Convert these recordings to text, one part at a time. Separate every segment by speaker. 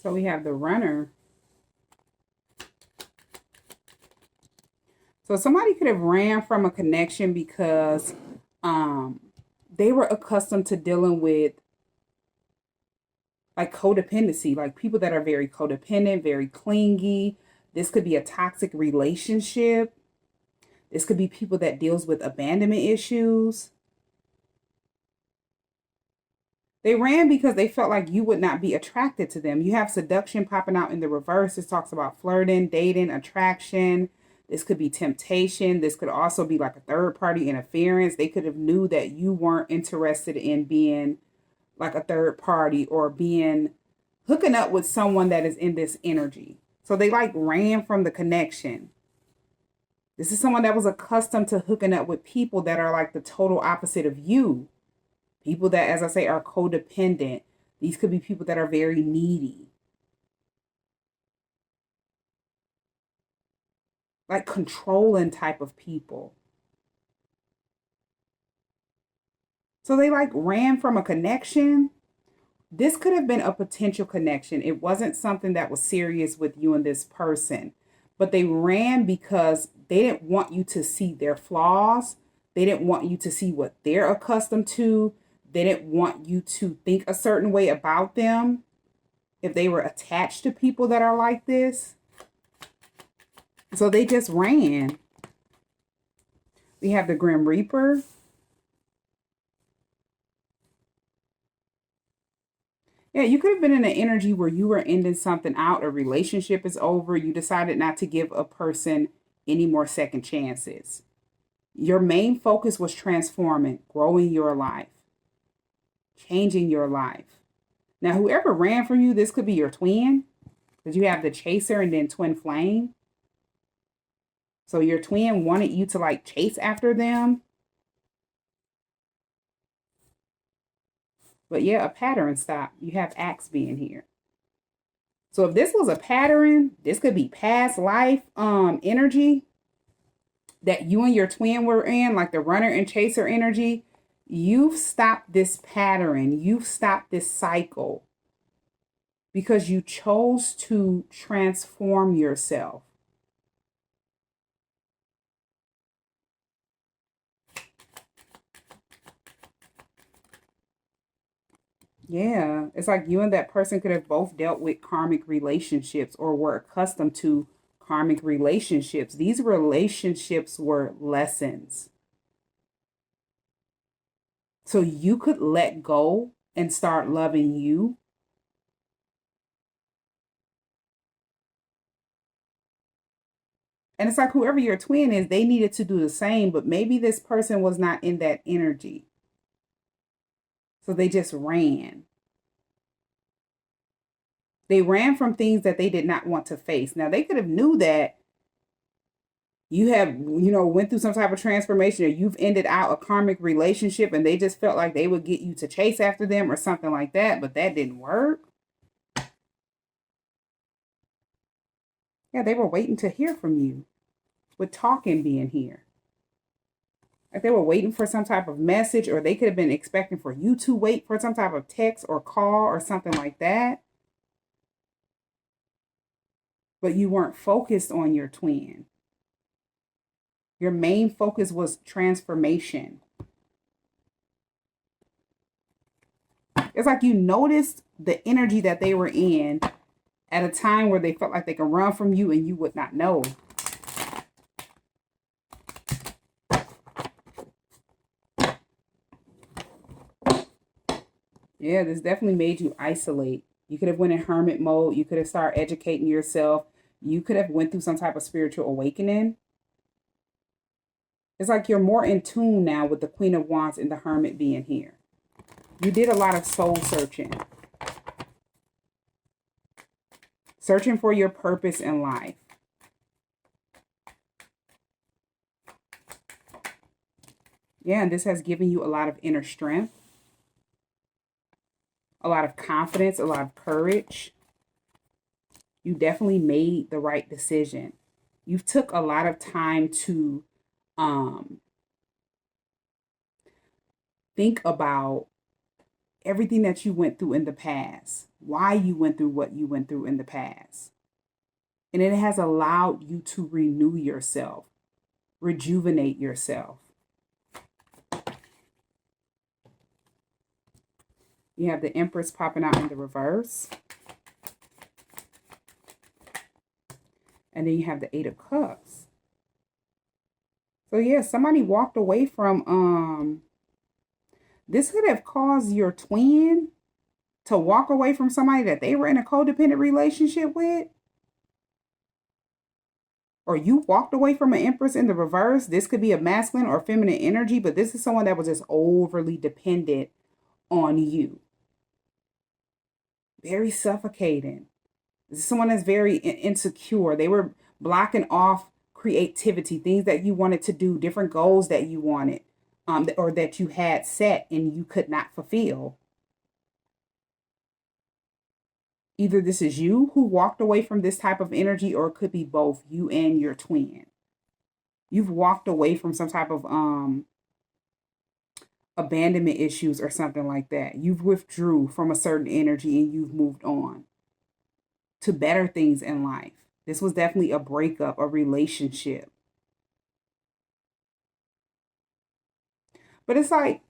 Speaker 1: So we have the runner. So somebody could have ran from a connection because they were accustomed to dealing with like codependency, like people that are very codependent, very clingy. This could be a toxic relationship. This could be people that deals with abandonment issues. They ran because they felt like you would not be attracted to them. You have seduction popping out in the reverse. This talks about flirting, dating, attraction. This could be temptation. This could also be like a third party interference. They could have knew that you weren't interested in being like a third party or being hooking up with someone that is in this energy. So they like ran from the connection. This is someone that was accustomed to hooking up with people that are like the total opposite of you. People that, as I say, are codependent. These could be people that are very needy. Like controlling type of people. So they like ran from a connection. This could have been a potential connection. It wasn't something that was serious with you and this person. But they ran because they didn't want you to see their flaws. They didn't want you to see what they're accustomed to. They didn't want you to think a certain way about them if they were attached to people that are like this. So they just ran. We have the Grim Reaper. Yeah, you could have been in an energy where you were ending something out. A relationship is over. You decided not to give a person any more second chances. Your main focus was transforming, growing your life, changing your life. Now, whoever ran from you, this could be your twin, because you have the chaser and then twin flame. So your twin wanted you to like chase after them. But yeah, a pattern stop. You have axe being here. So if this was a pattern, this could be past life energy that you and your twin were in, like the runner and chaser energy. You've stopped this pattern. You've stopped this cycle because you chose to transform yourself. Yeah, it's like you and that person could have both dealt with karmic relationships or were accustomed to karmic relationships. These relationships were lessons. So you could let go and start loving you. And it's like whoever your twin is, they needed to do the same, but maybe this person was not in that energy. So they just ran. They ran from things that they did not want to face. Now they could have knew that you have, went through some type of transformation or you've ended out a karmic relationship and they just felt like they would get you to chase after them or something like that, but that didn't work. Yeah, they were waiting to hear from you with talking being here. Like they were waiting for some type of message, or they could have been expecting for you to wait for some type of text or call or something like that. But you weren't focused on your twin. Your main focus was transformation. It's like you noticed the energy that they were in at a time where they felt like they could run from you and you would not know. Yeah, this definitely made you isolate. You could have went in hermit mode. You could have started educating yourself. You could have went through some type of spiritual awakening. It's like you're more in tune now with the Queen of Wands and the Hermit being here. You did a lot of soul searching. Searching for your purpose in life. Yeah, and this has given you a lot of inner strength, a lot of confidence, a lot of courage. You definitely made the right decision. You've took a lot of time to think about everything that you went through in the past. why you went through what you went through in the past. And it has allowed you to renew yourself, rejuvenate yourself. You have the Empress popping out in the reverse. And then you have the Eight of Cups. So yeah, somebody walked away from, this could have caused your twin to walk away from somebody that they were in a codependent relationship with. Or you walked away from an Empress in the reverse. This could be a masculine or feminine energy, but this is someone that was just overly dependent on you. Very suffocating. This is someone that's very insecure. They were blocking off creativity, things that you wanted to do, different goals that you wanted, or that you had set and you could not fulfill. Either this is you who walked away from this type of energy, or it could be both you and your twin. You've walked away from some type of abandonment issues or something like that. You've withdrew from a certain energy and you've moved on to better things in life. This was definitely a breakup, a relationship. But it's like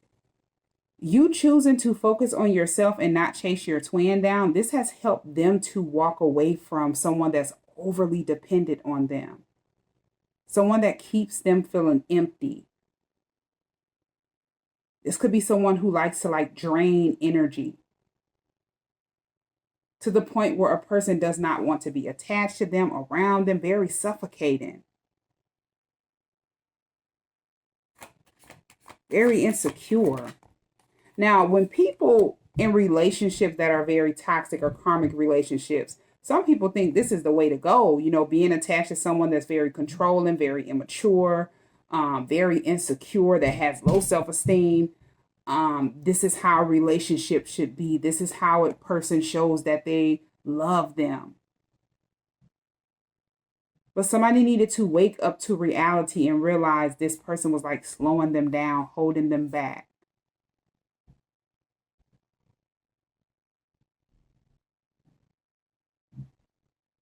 Speaker 1: you choosing to focus on yourself and not chase your twin down. This has helped them to walk away from someone that's overly dependent on them. Someone that keeps them feeling empty. This could be someone who likes to drain energy to the point where a person does not want to be attached to them, around them, very suffocating. Very insecure. Now, when people in relationships that are very toxic or karmic relationships, some people think this is the way to go, being attached to someone that's very controlling, very immature, very insecure, that has low self-esteem. This is how relationships should be. This is how a person shows that they love them. But somebody needed to wake up to reality and realize this person was slowing them down, holding them back.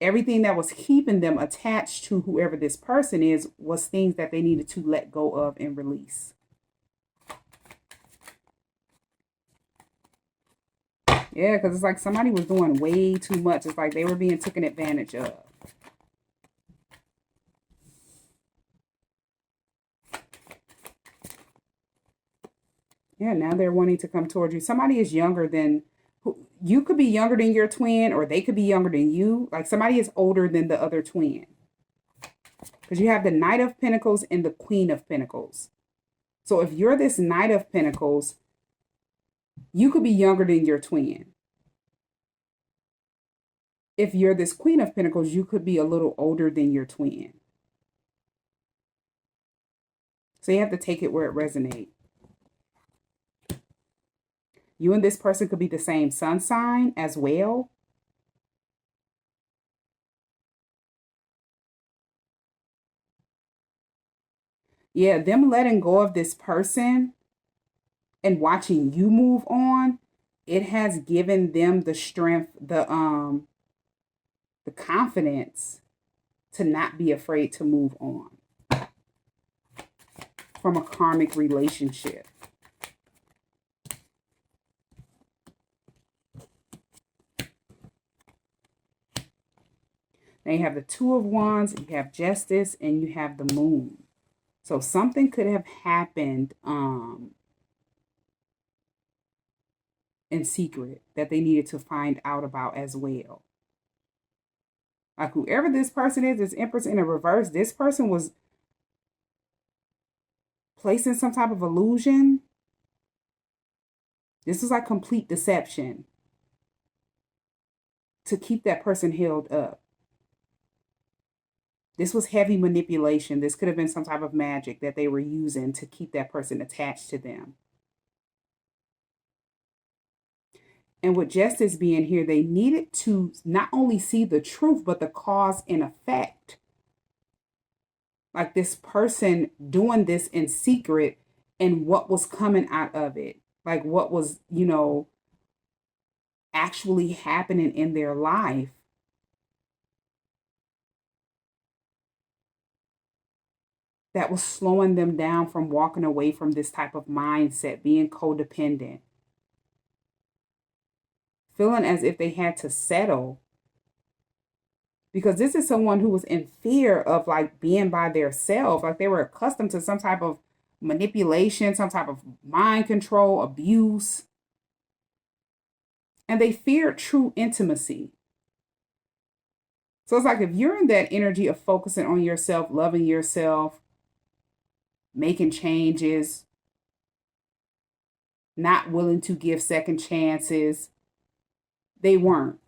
Speaker 1: Everything that was keeping them attached to whoever this person is was things that they needed to let go of and release. Yeah, because it's like somebody was doing way too much. It's like they were being taken advantage of. Yeah, now they're wanting to come towards you. Somebody is younger than, you could be younger than your twin, or they could be younger than you. Like somebody is older than the other twin. Because you have the Knight of Pentacles and the Queen of Pentacles. So if you're this Knight of Pentacles, you could be younger than your twin. If you're this Queen of Pentacles, you could be a little older than your twin. So you have to take it where it resonates. You and this person could be the same sun sign as well. Yeah, them letting go of this person and watching you move on, it has given them the strength, the confidence to not be afraid to move on from a karmic relationship. Now you have the Two of Wands, you have Justice, and you have the Moon. So something could have happened in secret that they needed to find out about as well. Like whoever this person is, this Empress in a reverse, this person was placing some type of illusion. This was like complete deception to keep that person held up. This was heavy manipulation. This could have been some type of magic that they were using to keep that person attached to them. And with Justice being here, they needed to not only see the truth, but the cause and effect. Like this person doing this in secret and what was coming out of it. Like what was, actually happening in their life that was slowing them down from walking away from this type of mindset, being codependent, feeling as if they had to settle. Because this is someone who was in fear of like being by themselves, like they were accustomed to some type of manipulation, some type of mind control, abuse, and they feared true intimacy. So it's like if you're in that energy of focusing on yourself, loving yourself, making changes, not willing to give second chances, they weren't.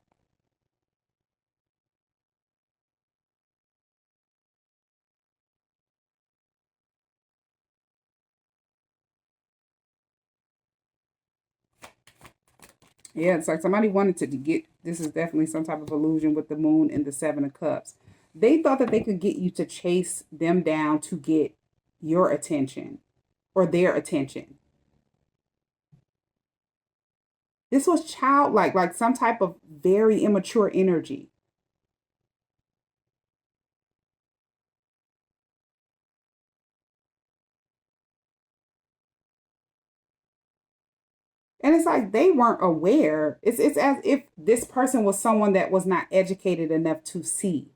Speaker 1: Yeah, it's like somebody wanted to get, this is definitely some type of illusion with the moon and the seven of cups. They thought that they could get you to chase them down to get your attention or their attention. This was childlike, like some type of very immature energy. And it's like they weren't aware. It's as if this person was someone that was not educated enough to see,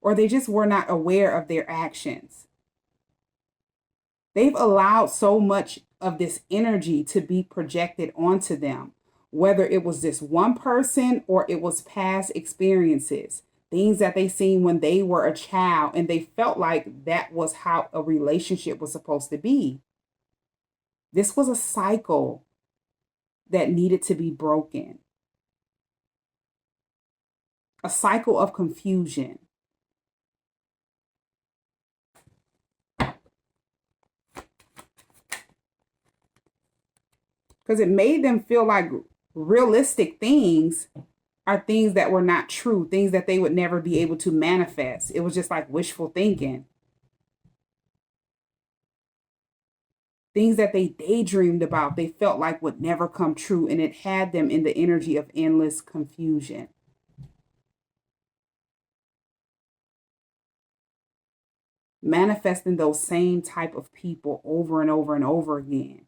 Speaker 1: or they just were not aware of their actions. They've allowed so much of this energy to be projected onto them, whether it was this one person or it was past experiences, things that they seen when they were a child, and they felt like that was how a relationship was supposed to be. This was a cycle that needed to be broken, a cycle of confusion. Because it made them feel like realistic things are things that were not true, things that they would never be able to manifest. It was just like wishful thinking, things that they daydreamed about, they felt like would never come true. And it had them in the energy of endless confusion. Manifesting those same type of people over and over and over again,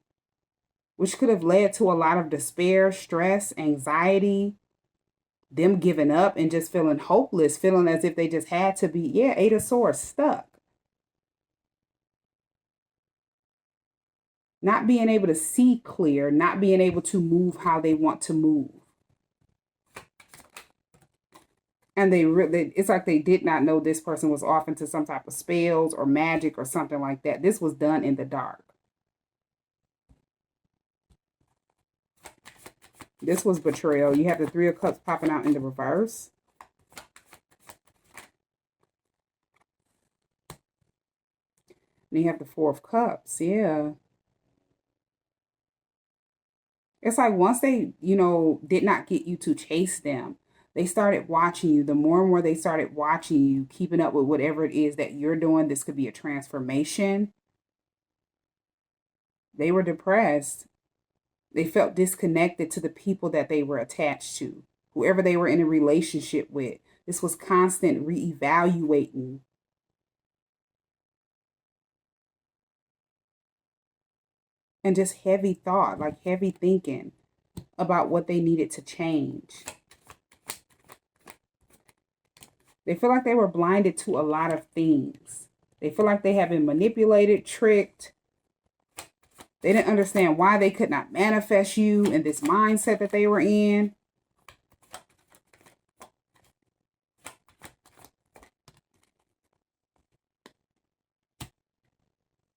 Speaker 1: which could have led to a lot of despair, stress, anxiety, them giving up and just feeling hopeless, feeling as if they just had to be, yeah, Eight of Swords, stuck. Not being able to see clear, not being able to move how they want to move. And it's like they did not know this person was off into some type of spells or magic or something like that. This was done in the dark. This was betrayal. You have the Three of Cups popping out in the reverse. Then you have the Four of Cups. Yeah. It's like once they, did not get you to chase them, they started watching you. The more and more they started watching you, keeping up with whatever it is that you're doing, this could be a transformation. They were depressed. They felt disconnected to the people that they were attached to, whoever they were in a relationship with. This was constant reevaluating. And just heavy thought, like heavy thinking about what they needed to change. They feel like they were blinded to a lot of things. They feel like they have been manipulated, tricked. They didn't understand why they could not manifest you in this mindset that they were in.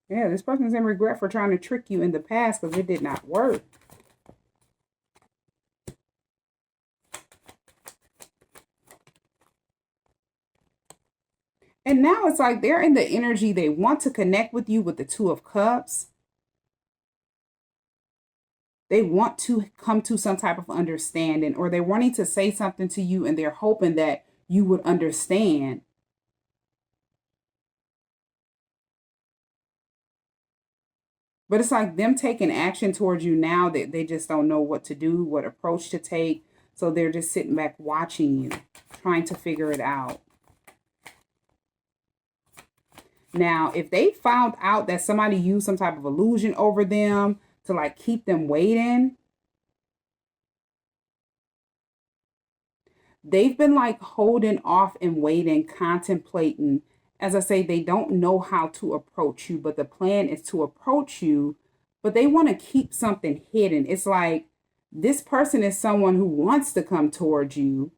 Speaker 1: Yeah, this person's in regret for trying to trick you in the past because it did not work. And now it's like they're in the energy. They want to connect with you with the Two of Cups. They want to come to some type of understanding, or they're wanting to say something to you and they're hoping that you would understand. But it's like them taking action towards you now that they just don't know what to do, what approach to take. So they're just sitting back watching you, trying to figure it out. Now, if they found out that somebody used some type of illusion over them to like keep them waiting, they've been like holding off and waiting, contemplating. As I say, they don't know how to approach you, but the plan is to approach you, but they want to keep something hidden. It's like this person is someone who wants to come towards you,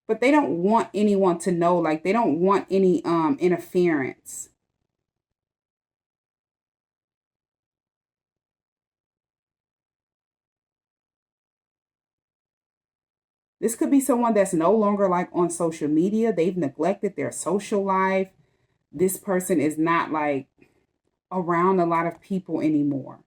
Speaker 1: but they don't want anyone to know, like they don't want any interference. This could be someone that's no longer like on social media. They've neglected their social life. This person is not like around a lot of people anymore.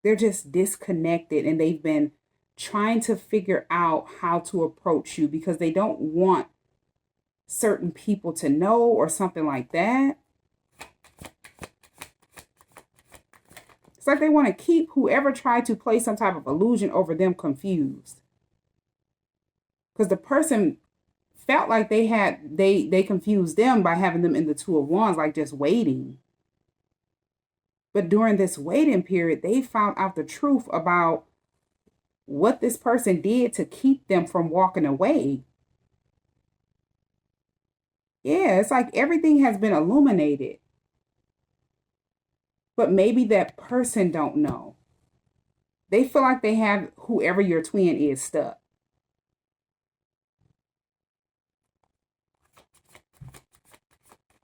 Speaker 1: They're just disconnected, and they've been trying to figure out how to approach you because they don't want certain people to know or something like that. It's like they want to keep whoever tried to play some type of illusion over them confused. Because the person felt like they confused them by having them in the Two of Wands, like just waiting. But during this waiting period, they found out the truth about what this person did to keep them from walking away. Yeah, it's like everything has been illuminated. But maybe that person don't know. They feel like they have whoever your twin is stuck.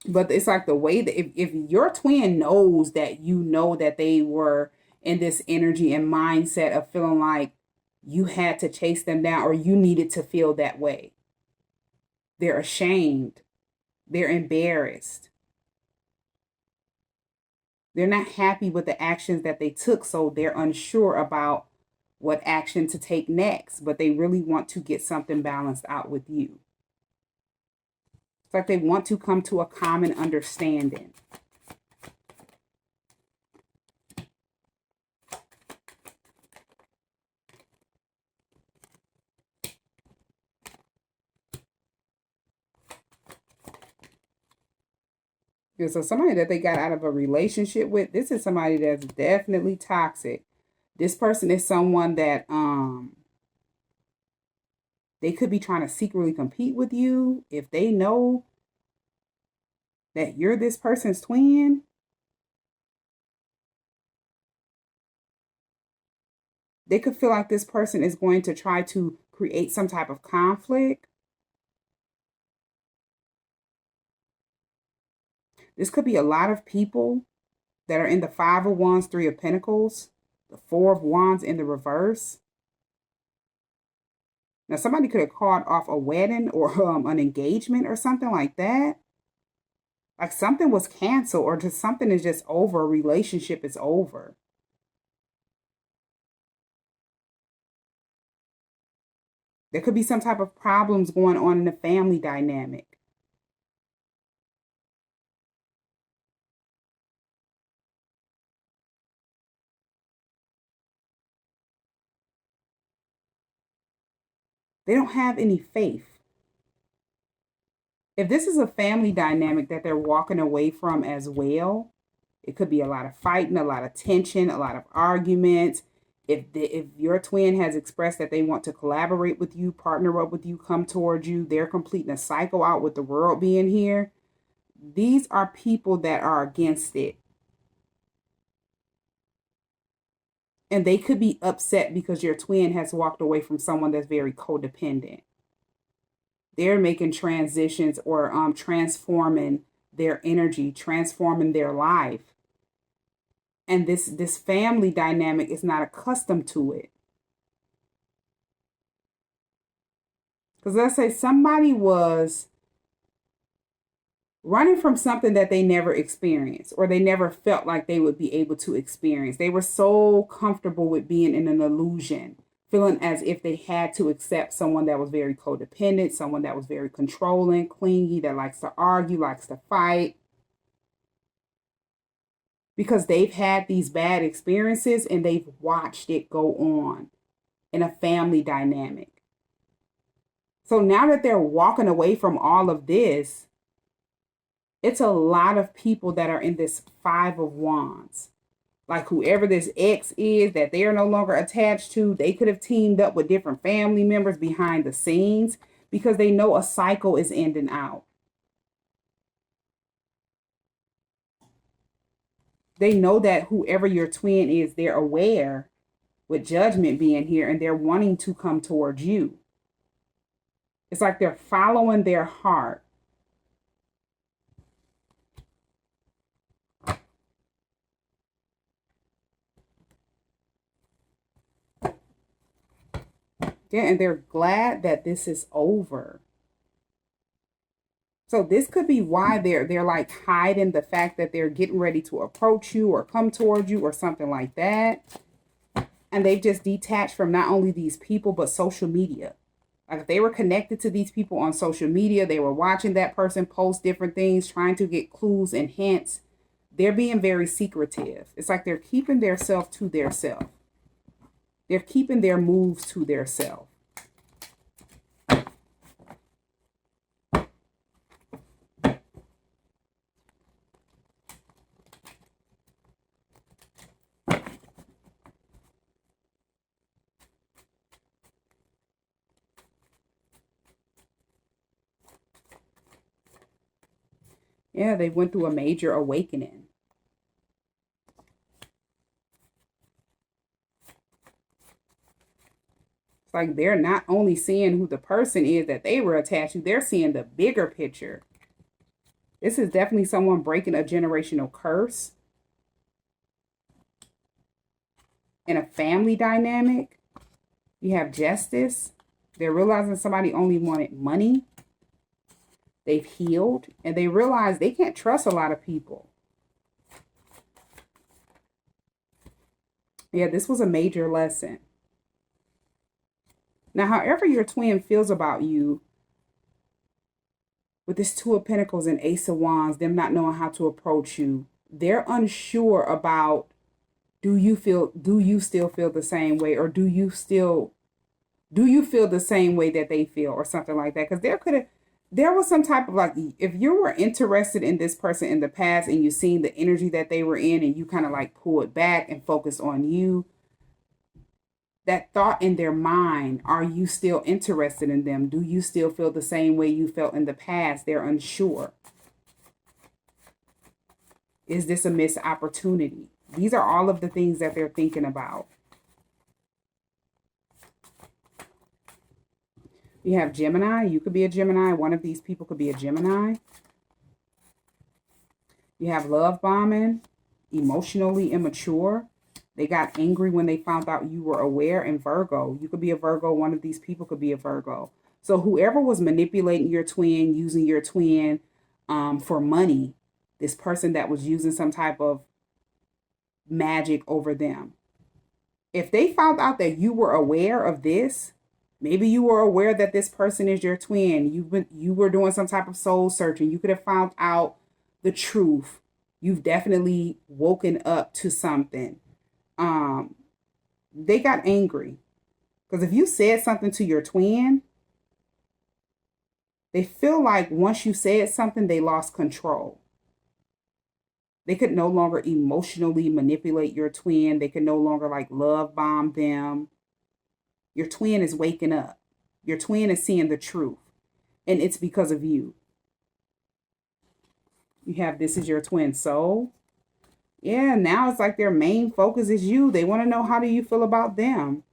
Speaker 1: But it's like the way that if your twin knows that you know that they were in this energy and mindset of feeling like you had to chase them down or you needed to feel that way. They're ashamed. They're embarrassed. They're not happy with the actions that they took, so they're unsure about what action to take next, but they really want to get something balanced out with you. It's like they want to come to a common understanding. Yeah, so somebody that they got out of a relationship with, this is somebody that's definitely toxic. This person is someone that they could be trying to secretly compete with you if they know that you're this person's twin. They could feel like this person is going to try to create some type of conflict. This could be a lot of people that are in the Five of Wands, Three of Pentacles, the Four of Wands in the reverse. Now, somebody could have called off a wedding or an engagement or something like that. Like something was canceled or just something is just over. A relationship is over. There could be some type of problems going on in the family dynamic. They don't have any faith. If this is a family dynamic that they're walking away from as well, it could be a lot of fighting, a lot of tension, a lot of arguments. If your twin has expressed that they want to collaborate with you, partner up with you, come towards you, they're completing a cycle out with the world being here. These are people that are against it. And they could be upset because your twin has walked away from someone that's very codependent. They're making transitions or transforming their energy, transforming their life. And this family dynamic is not accustomed to it. Because let's say somebody was running from something that they never experienced or they never felt like they would be able to experience. They were so comfortable with being in an illusion, feeling as if they had to accept someone that was very codependent, someone that was very controlling, clingy, that likes to argue, likes to fight. because they've had these bad experiences and they've watched it go on in a family dynamic. So now that they're walking away from all of this, it's a lot of people that are in this Five of Wands. Like whoever this ex is that they are no longer attached to, they could have teamed up with different family members behind the scenes because they know a cycle is ending out. They know that whoever your twin is, they're aware with Judgment being here and they're wanting to come towards you. It's like they're following their heart. Yeah, and they're glad that this is over. So this could be why they're like hiding the fact that they're getting ready to approach you or come towards you or something like that. And they've just detached from not only these people, but social media. Like if they were connected to these people on social media, they were watching that person post different things, trying to get clues and hints. They're being very secretive. It's like they're keeping their self to their self. They're keeping their moves to their self. Yeah, they went through a major awakening. It's like they're not only seeing who the person is that they were attached to, they're seeing the bigger picture. This is definitely someone breaking a generational curse in a family dynamic. You have Justice. They're realizing somebody only wanted money. They've healed and they realize they can't trust a lot of people. Yeah, this was a major lesson. Now, however your twin feels about you, with this Two of Pentacles and Ace of Wands, them not knowing how to approach you, they're unsure about, do you still feel the same way, or do you feel the same way that they feel, or something like that? Because there was some type of like, if you were interested in this person in the past and you seen the energy that they were in and you kind of like pull it back and focus on you, that thought in their mind, are you still interested in them? Do you still feel the same way you felt in the past? They're unsure. Is this a missed opportunity? These are all of the things that they're thinking about. You have Gemini. You could be a Gemini. One of these people could be a Gemini. You have love bombing, emotionally immature. They got angry when they found out you were aware. And Virgo. You could be a Virgo. One of these people could be a Virgo. So whoever was manipulating your twin, using your twin for money, this person that was using some type of magic over them. If they found out that you were aware of this, maybe you were aware that this person is your twin. You were doing some type of soul searching. You could have found out the truth. You've definitely woken up to something. They got angry. Because if you said something to your twin, they feel like once you said something, they lost control. They could no longer emotionally manipulate your twin. They could no longer like love bomb them. Your twin is waking up. Your twin is seeing the truth. And it's because of you. You have this is your twin soul. Yeah, now it's like their main focus is you. They want to know, how do you feel about them?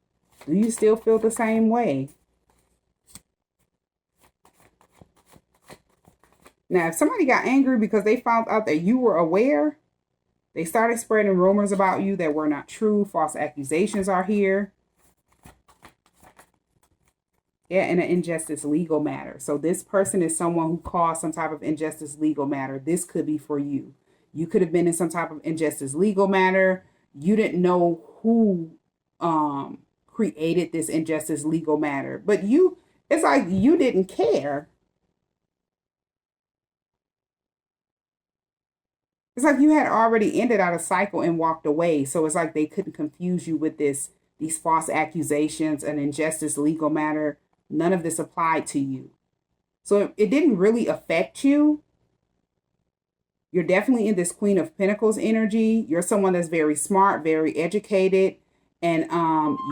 Speaker 1: Do you still feel the same way? Now, if somebody got angry because they found out that you were aware, they started spreading rumors about you that were not true. False accusations are here. Yeah, in an injustice legal matter. So this person is someone who caused some type of injustice legal matter. This could be for you. You could have been in some type of injustice legal matter. You didn't know who created this injustice legal matter. But it's like you didn't care. It's like you had already ended out a cycle and walked away. So it's like they couldn't confuse you with these false accusations, an injustice, legal matter. None of this applied to you. So it didn't really affect you. You're definitely in this Queen of Pentacles energy. You're someone that's very smart, very educated, and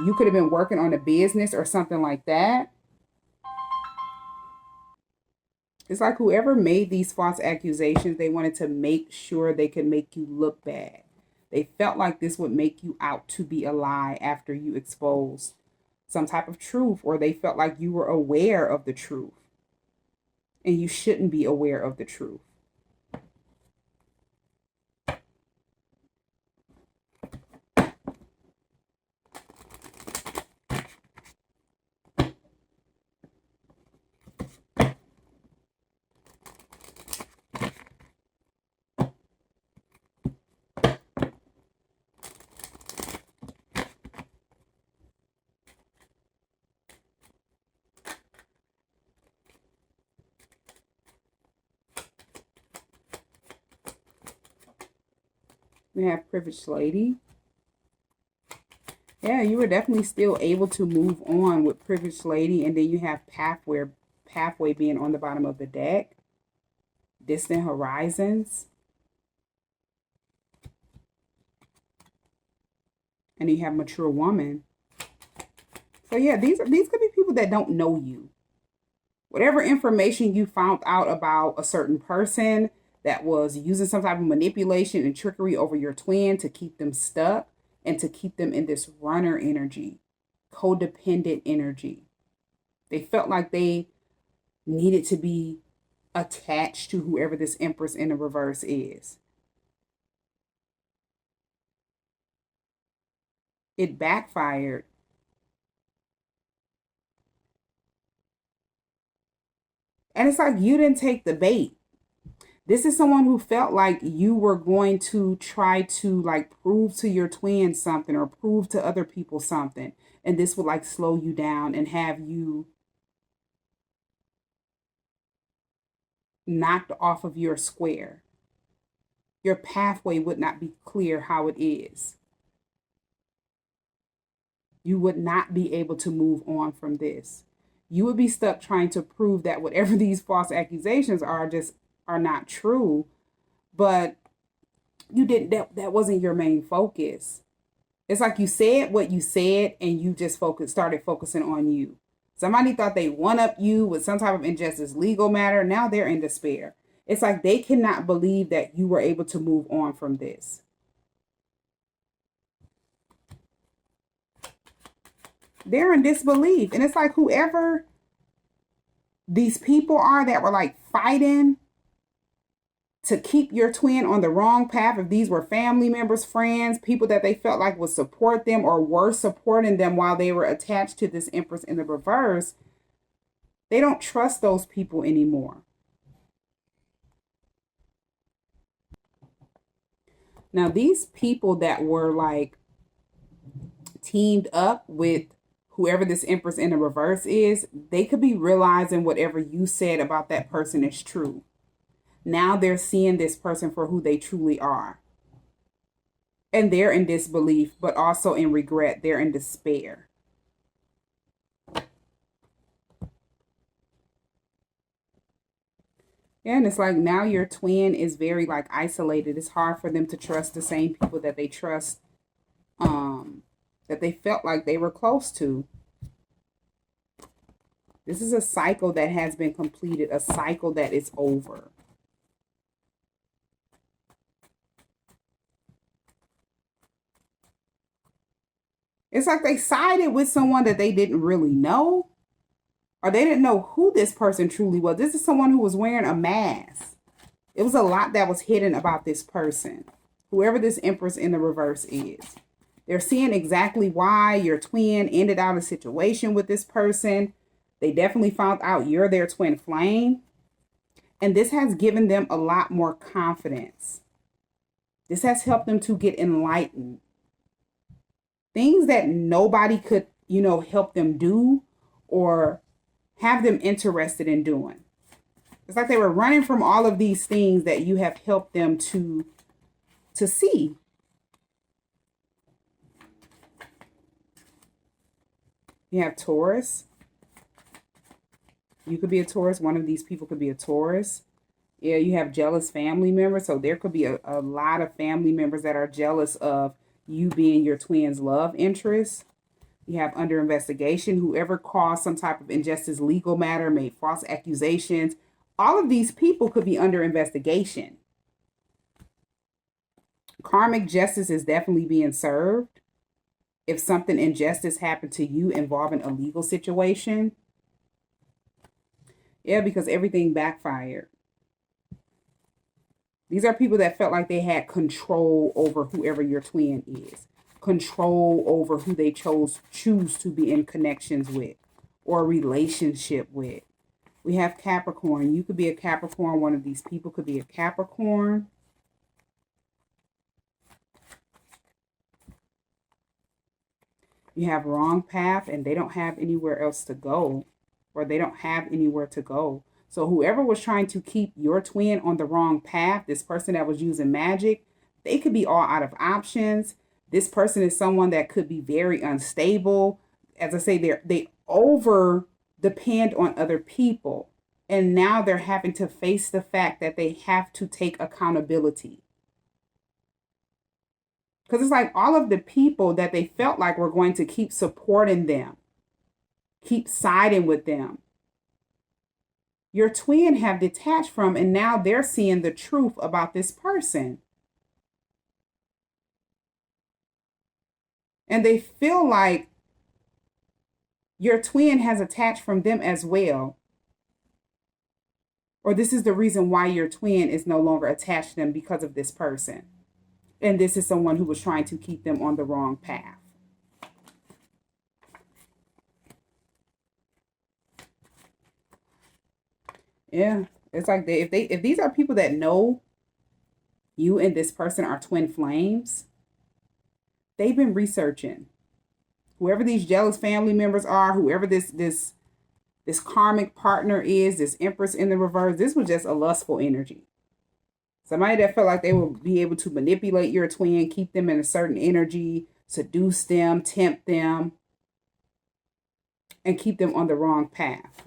Speaker 1: you could have been working on a business or something like that. It's like whoever made these false accusations, they wanted to make sure they could make you look bad. They felt like this would make you out to be a lie after you exposed some type of truth, or they felt like you were aware of the truth and you shouldn't be aware of the truth. We have Privileged Lady. Yeah, you were definitely still able to move on with Privileged Lady. And then you have pathway being on the bottom of the deck. Distant horizons. And you have mature woman. So yeah, these could be people that don't know you. Whatever information you found out about a certain person that was using some type of manipulation and trickery over your twin to keep them stuck and to keep them in this runner energy, codependent energy. They felt like they needed to be attached to whoever this Empress in the reverse is. It backfired. And it's like you didn't take the bait. This is someone who felt like you were going to try to like prove to your twin something or prove to other people something. And this would like slow you down and have you knocked off of your square. Your pathway would not be clear how it is. You would not be able to move on from this. You would be stuck trying to prove that whatever these false accusations are just are not true, but you didn't, that wasn't your main focus. It's like you said what you said and you just started focusing on you. Somebody thought they one up you with some type of injustice legal matter. Now they're in despair. It's like they cannot believe that you were able to move on from this. They're in disbelief. And it's like whoever these people are that were like fighting to keep your twin on the wrong path, if these were family members, friends, people that they felt like would support them or were supporting them while they were attached to this Empress in the reverse, they don't trust those people anymore. Now, these people that were like teamed up with whoever this Empress in the reverse is, they could be realizing whatever you said about that person is true. Now they're seeing this person for who they truly are. And they're in disbelief, but also in regret. They're in despair. Yeah, and it's like now your twin is very like isolated. It's hard for them to trust the same people that they trust, that they felt like they were close to. This is a cycle that has been completed, a cycle that is over. It's like they sided with someone that they didn't really know, or they didn't know who this person truly was. This is someone who was wearing a mask. It was a lot that was hidden about this person, whoever this Empress in the reverse is. They're seeing exactly why your twin ended out a situation with this person. They definitely found out you're their twin flame. And this has given them a lot more confidence. This has helped them to get enlightened. Things that nobody could, help them do or have them interested in doing. It's like they were running from all of these things that you have helped them to to see. You have Taurus. You could be a Taurus. One of these people could be a Taurus. Yeah, you have jealous family members. So there could be a lot of family members that are jealous of you being your twin's love interest. You have under investigation, whoever caused some type of injustice, legal matter, made false accusations. All of these people could be under investigation. Karmic justice is definitely being served. If something injustice happened to you involving a legal situation. Yeah, because everything backfired. These are people that felt like they had control over whoever your twin is. Control over who they choose to be in connections with or relationship with. We have Capricorn. You could be a Capricorn. One of these people could be a Capricorn. You have wrong path and they don't have anywhere else to go, or they don't have anywhere to go. So whoever was trying to keep your twin on the wrong path, this person that was using magic, they could be all out of options. This person is someone that could be very unstable. As I say, they over depend on other people. And now they're having to face the fact that they have to take accountability. Because it's like all of the people that they felt like were going to keep supporting them, keep siding with them, your twin have detached from, and now they're seeing the truth about this person. And they feel like your twin has attached from them as well. Or this is the reason why your twin is no longer attached to them, because of this person. And this is someone who was trying to keep them on the wrong path. Yeah, it's like if these are people that know you and this person are twin flames, they've been researching. Whoever these jealous family members are, whoever this karmic partner is, this Empress in the reverse, this was just a lustful energy. Somebody that felt like they would be able to manipulate your twin, keep them in a certain energy, seduce them, tempt them, and keep them on the wrong path.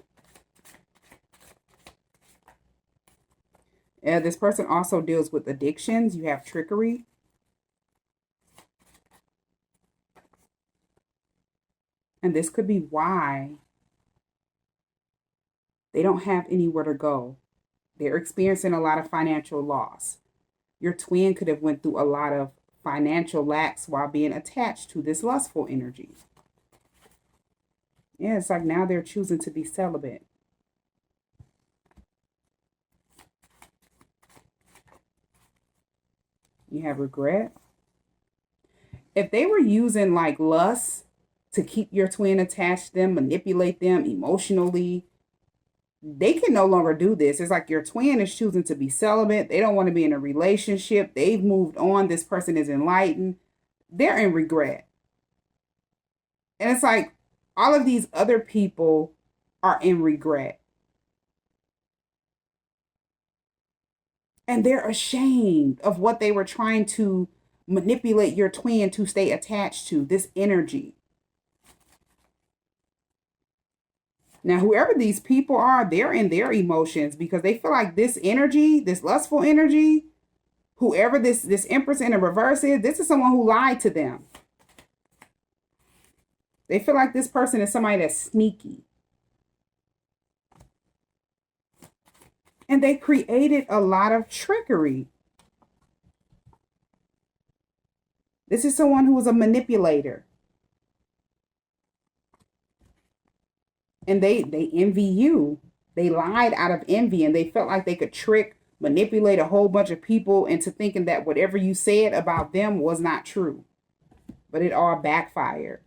Speaker 1: This person also deals with addictions. You have trickery. And this could be why they don't have anywhere to go. They're experiencing a lot of financial loss. Your twin could have went through a lot of financial lacks while being attached to this lustful energy. Yeah, it's like now they're choosing to be celibate. You have regret. If they were using like lust to keep your twin attached to them, manipulate them emotionally, they can no longer do this. It's like your twin is choosing to be celibate. They don't want to be in a relationship. They've moved on. This person is enlightened. They're in regret. And it's like all of these other people are in regret. And they're ashamed of what they were trying to manipulate your twin to stay attached to, this energy. Now, whoever these people are, they're in their emotions because they feel like this energy, this lustful energy, whoever this Empress in the reverse is, this is someone who lied to them. They feel like this person is somebody that's sneaky. And they created a lot of trickery. This is someone who was a manipulator. And they envy you. They lied out of envy, and they felt like they could trick, manipulate a whole bunch of people into thinking that whatever you said about them was not true. But it all backfired.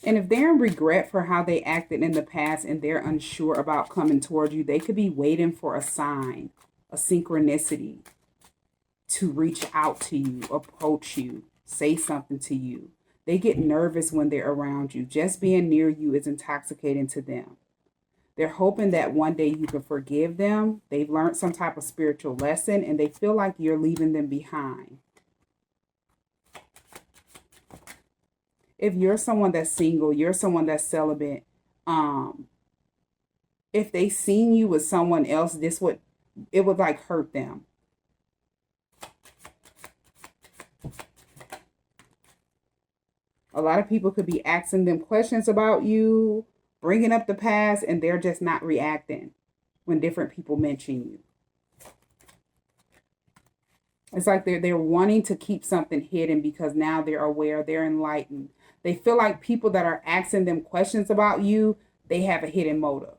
Speaker 1: And if they're in regret for how they acted in the past and they're unsure about coming toward you, they could be waiting for a sign, a synchronicity to reach out to you, approach you, say something to you. They get nervous when they're around you. Just being near you is intoxicating to them. They're hoping that one day you can forgive them. They've learned some type of spiritual lesson and they feel like you're leaving them behind. If you're someone that's single, you're someone that's celibate, if they seen you with someone else, it would like hurt them. A lot of people could be asking them questions about you, bringing up the past, and they're just not reacting when different people mention you. It's like they're wanting to keep something hidden because now they're aware, they're enlightened. They feel like people that are asking them questions about you, they have a hidden motive.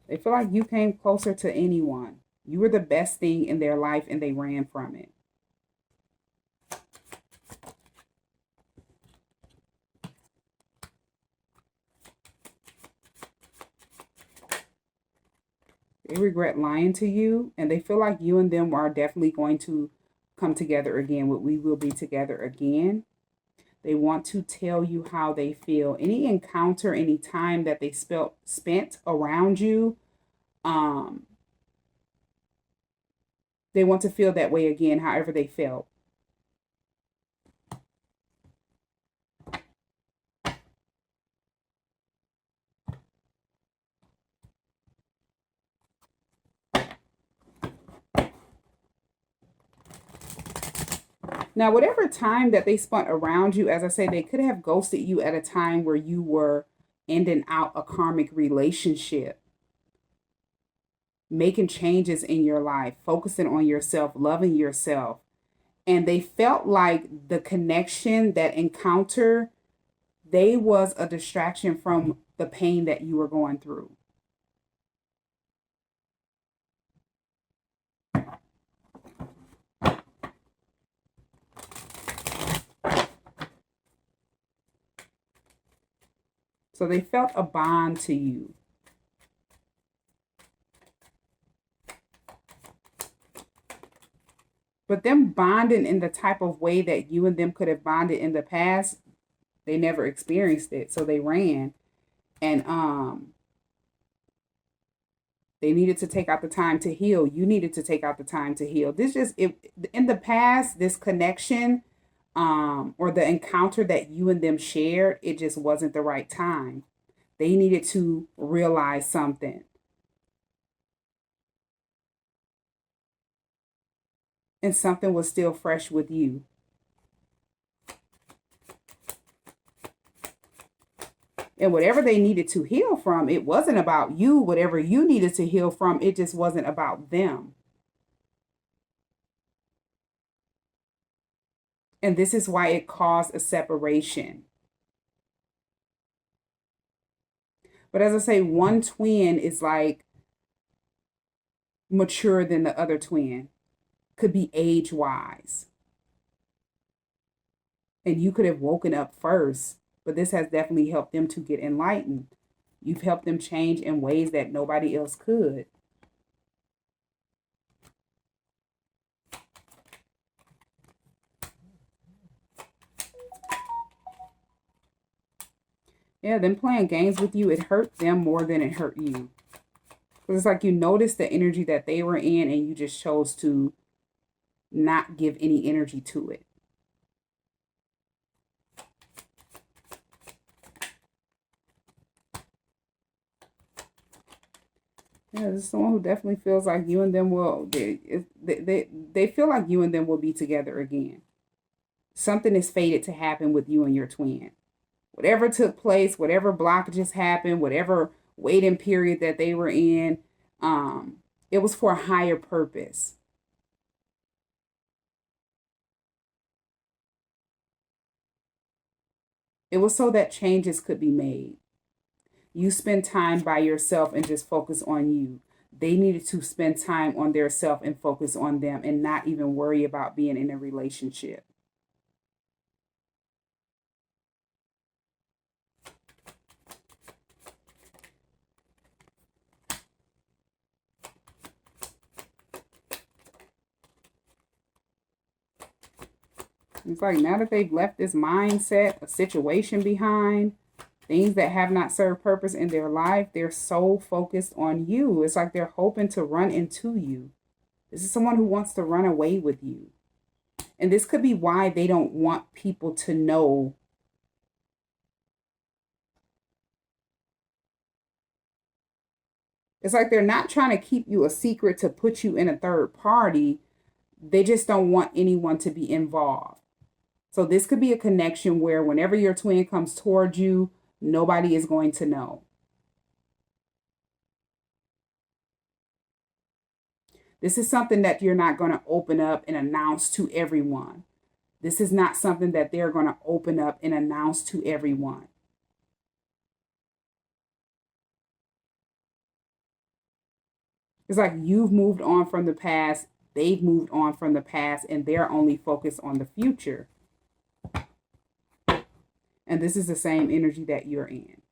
Speaker 1: They feel like you came closer to anyone. You were the best thing in their life and they ran from it. They regret lying to you and they feel like you and them are definitely going to come together again. We will be together again. They want to tell you how they feel. Any encounter, any time that they spent around you, they want to feel that way again, however they felt. Now, whatever time that they spent around you, as I say, they could have ghosted you at a time where you were ending out a karmic relationship, making changes in your life, focusing on yourself, loving yourself. And they felt like the connection, that encounter, they was a distraction from the pain that you were going through. So they felt a bond to you. But them bonding in the type of way that you and them could have bonded in the past, they never experienced it. So they ran. And they needed to take out the time to heal. You needed to take out the time to heal. In the past, this connection or the encounter that you and them shared, it just wasn't the right time. They needed to realize something. And something was still fresh with you. And whatever they needed to heal from, it wasn't about you. Whatever you needed to heal from, it just wasn't about them. And this is why it caused a separation. But as I say, one twin is like mature than the other twin. Could be age-wise. And you could have woken up first, but this has definitely helped them to get enlightened. You've helped them change in ways that nobody else could. Yeah, them playing games with you, it hurt them more than it hurt you. Because it's like you noticed the energy that they were in and you just chose to not give any energy to it. Yeah, this is someone who definitely feels like you and them they feel like you and them will be together again. Something is fated to happen with you and your twin. Whatever took place, whatever blockages happened, whatever waiting period that they were in, it was for a higher purpose. It was so that changes could be made. You spend time by yourself and just focus on you. they needed to spend time on their self and focus on them and not even worry about being in a relationship. It's like now that they've left this mindset, a situation behind, things that have not served purpose in their life, they're so focused on you. It's like they're hoping to run into you. This is someone who wants to run away with you. And this could be why they don't want people to know. It's like they're not trying to keep you a secret to put you in a third party. They just don't want anyone to be involved. So this could be a connection where whenever your twin comes towards you, nobody is going to know. This is something that you're not going to open up and announce to everyone. This is not something that they're going to open up and announce to everyone. It's like you've moved on from the past, they've moved on from the past, and they're only focused on the future. And this is the same energy that you're in.